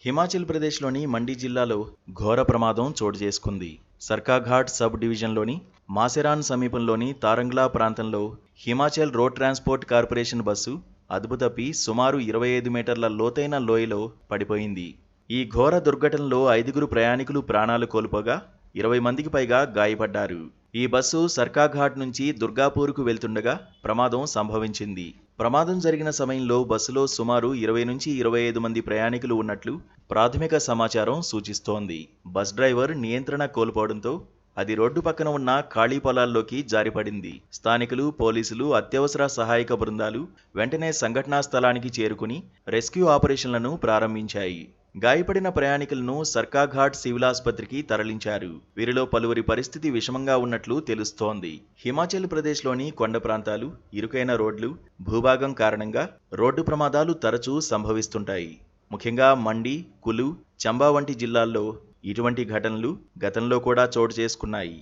హిమాచల్ ప్రదేశ్లోని మండి జిల్లాలో ఘోర ప్రమాదం చోటు చేసుకుంది. సర్కాఘాట్ సబ్ డివిజన్లోని మాసెరాన్ సమీపంలోని తారంగ్లా ప్రాంతంలో Himachal road transport corporation bus అదుపు తప్పి సుమారు 25 మీటర్ల లోతైన లోయలో పడిపోయింది. ఈ ఘోర దుర్ఘటనలో 5 ప్రయాణికులు ప్రాణాలు కోల్పోగా 20 మందికి పైగా గాయపడ్డారు. ఈ బస్సు సర్కాఘాట్ నుంచి దుర్గాపూర్కు వెళ్తుండగా ప్రమాదం సంభవించింది. ప్రమాదం జరిగిన సమయంలో బస్సులో సుమారు 20 నుంచి 25 మంది ప్రయాణికులు ఉన్నట్లు ప్రాథమిక సమాచారం సూచిస్తోంది. బస్ డ్రైవర్ నియంత్రణ కోల్పోవడంతో అది రోడ్డు పక్కన ఉన్న ఖాళీ పొలాల్లోకి జారిపడింది. స్థానికులు, పోలీసులు, అత్యవసర సహాయక బృందాలు వెంటనే సంఘటనా స్థలానికి చేరుకుని రెస్క్యూ ఆపరేషన్లను ప్రారంభించాయి. గాయపడిన ప్రయాణికులను సర్కాఘాట్ సివిల్ ఆసుపత్రికి తరలించారు. వీరిలో పలువురి పరిస్థితి విషమంగా ఉన్నట్లు తెలుస్తోంది. హిమాచల్ ప్రదేశ్లోని కొండ ప్రాంతాలు, ఇరుకైన రోడ్లు, భూభాగం కారణంగా రోడ్డు ప్రమాదాలు తరచూ సంభవిస్తుంటాయి. ముఖ్యంగా మండి, కులు, చంబా వంటి జిల్లాల్లో ఇటువంటి ఘటనలు గతంలో కూడా చోటు చేసుకున్నాయి.